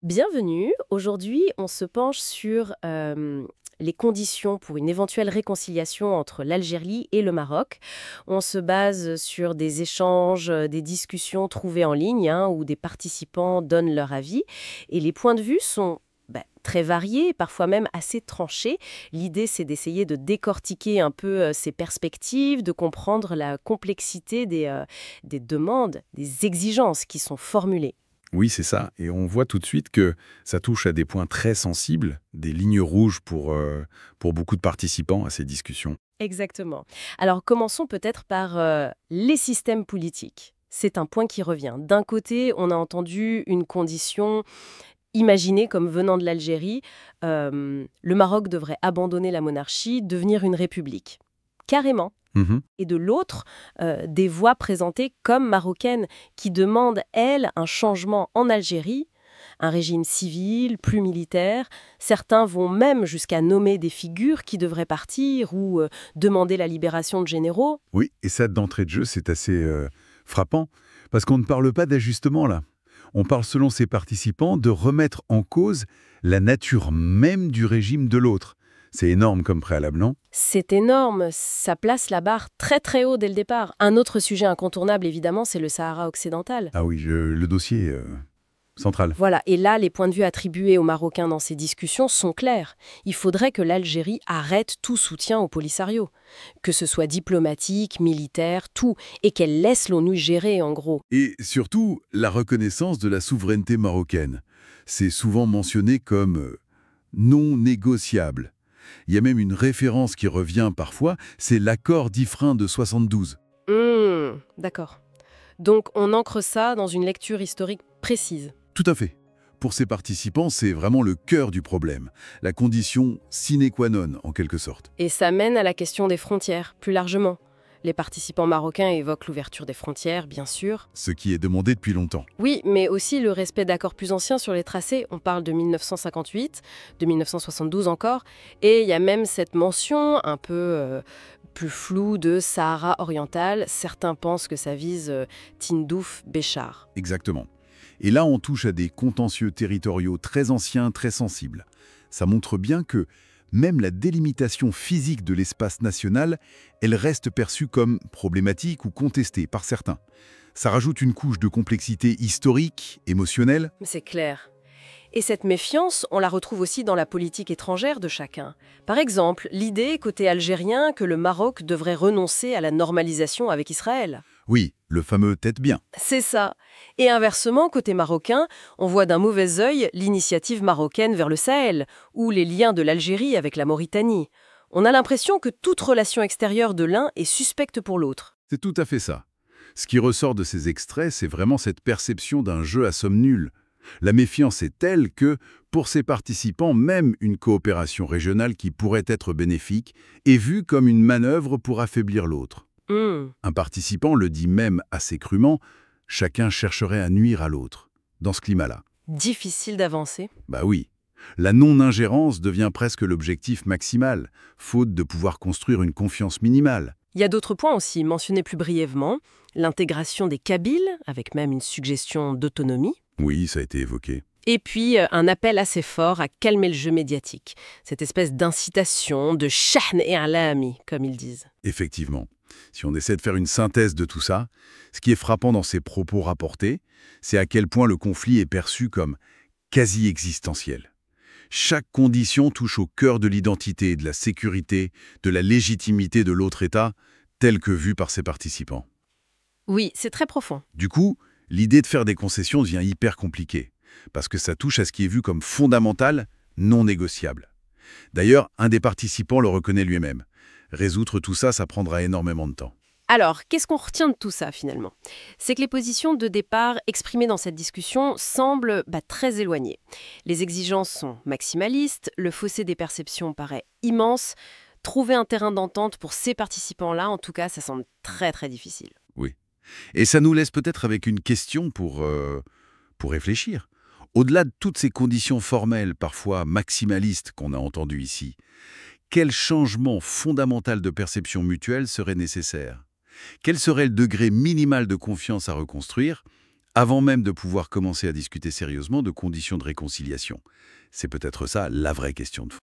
Bienvenue. Aujourd'hui, on se penche sur les conditions pour une éventuelle réconciliation entre l'Algérie et le Maroc. On se base sur des échanges, des discussions trouvées en ligne, hein, où des participants donnent leur avis. Et les points de vue sont très variés, parfois même assez tranchés. L'idée, c'est d'essayer de décortiquer un peu ces perspectives, de comprendre la complexité des demandes, des exigences qui sont formulées. Oui, c'est ça. Et on voit tout de suite que ça touche à des points très sensibles, des lignes rouges pour beaucoup de participants à ces discussions. Exactement. Alors commençons peut-être par les systèmes politiques. C'est un point qui revient. D'un côté, on a entendu une condition imaginée comme venant de l'Algérie. Le Maroc devrait abandonner la monarchie, devenir une république. Carrément. Mhm. Et de l'autre, des voix présentées comme marocaines qui demandent, elles, un changement en Algérie, un régime civil, plus militaire. Certains vont même jusqu'à nommer des figures qui devraient partir ou demander la libération de généraux. Oui, et ça, d'entrée de jeu, c'est assez frappant, parce qu'on ne parle pas d'ajustement là. On parle, selon ces participants, de remettre en cause la nature même du régime de l'autre. C'est énorme comme préalable, non? C'est énorme, ça place la barre très très haut dès le départ. Un autre sujet incontournable, évidemment, c'est le Sahara occidental. Ah oui, le dossier central. Voilà, et là, les points de vue attribués aux Marocains dans ces discussions sont clairs. Il faudrait que l'Algérie arrête tout soutien au Polisario, que ce soit diplomatique, militaire, tout, et qu'elle laisse l'ONU gérer, en gros. Et surtout, la reconnaissance de la souveraineté marocaine. C'est souvent mentionné comme non négociable. Il y a même une référence qui revient parfois, c'est l'accord d'Ifrin de 72. D'accord. Donc on ancre ça dans une lecture historique précise. Tout à fait. Pour ces participants, c'est vraiment le cœur du problème, la condition sine qua non, en quelque sorte. Et ça mène à la question des frontières, plus largement. Les participants marocains évoquent l'ouverture des frontières, bien sûr. Ce qui est demandé depuis longtemps. Oui, mais aussi le respect d'accords plus anciens sur les tracés. On parle de 1958, de 1972 encore. Et il y a même cette mention un peu plus floue de Sahara oriental. Certains pensent que ça vise Tindouf, Béchar. Exactement. Et là, on touche à des contentieux territoriaux très anciens, très sensibles. Ça montre bien que même la délimitation physique de l'espace national, elle reste perçue comme problématique ou contestée par certains. Ça rajoute une couche de complexité historique, émotionnelle. C'est clair. Et cette méfiance, on la retrouve aussi dans la politique étrangère de chacun. Par exemple, l'idée, côté algérien, que le Maroc devrait renoncer à la normalisation avec Israël. Oui, le fameux tête bien. C'est ça. Et inversement, côté marocain, on voit d'un mauvais œil l'initiative marocaine vers le Sahel, ou les liens de l'Algérie avec la Mauritanie. On a l'impression que toute relation extérieure de l'un est suspecte pour l'autre. C'est tout à fait ça. Ce qui ressort de ces extraits, c'est vraiment cette perception d'un jeu à somme nulle. La méfiance est telle que, pour ces participants, même une coopération régionale qui pourrait être bénéfique est vue comme une manœuvre pour affaiblir l'autre. Hmm, Un participant le dit même assez crûment, chacun chercherait à nuire à l'autre. Dans ce climat-là. difficile d'avancer. Bah oui. La non-ingérence devient presque l'objectif maximal, faute de pouvoir construire une confiance minimale. Il y a d'autres points aussi, mentionnés plus brièvement. L'intégration des Kabyles, avec même une suggestion d'autonomie. Oui, ça a été évoqué. Et puis, un appel assez fort à calmer le jeu médiatique. Cette espèce d'incitation, de shahn et alami, comme ils disent. Effectivement. Si on essaie de faire une synthèse de tout ça, ce qui est frappant dans ces propos rapportés, c'est à quel point le conflit est perçu comme quasi existentiel. Chaque condition touche au cœur de l'identité, de la sécurité, de la légitimité de l'autre État, telle que vue par ses participants. Oui, c'est très profond. Du coup, l'idée de faire des concessions devient hyper compliquée, parce que ça touche à ce qui est vu comme fondamental, non négociable. D'ailleurs, un des participants le reconnaît lui-même. Résoudre tout ça, ça prendra énormément de temps. Alors, qu'est-ce qu'on retient de tout ça finalement? C'est que les positions de départ exprimées dans cette discussion semblent très éloignées. Les exigences sont maximalistes, le fossé des perceptions paraît immense. Trouver un terrain d'entente pour ces participants-là, en tout cas, ça semble très très difficile. Oui. Et ça nous laisse peut-être avec une question pour réfléchir. Au-delà de toutes ces conditions formelles, parfois maximalistes, qu'on a entendues ici, quel changement fondamental de perception mutuelle serait nécessaire? Quel serait le degré minimal de confiance à reconstruire avant même de pouvoir commencer à discuter sérieusement de conditions de réconciliation. C'est peut-être ça la vraie question de fond.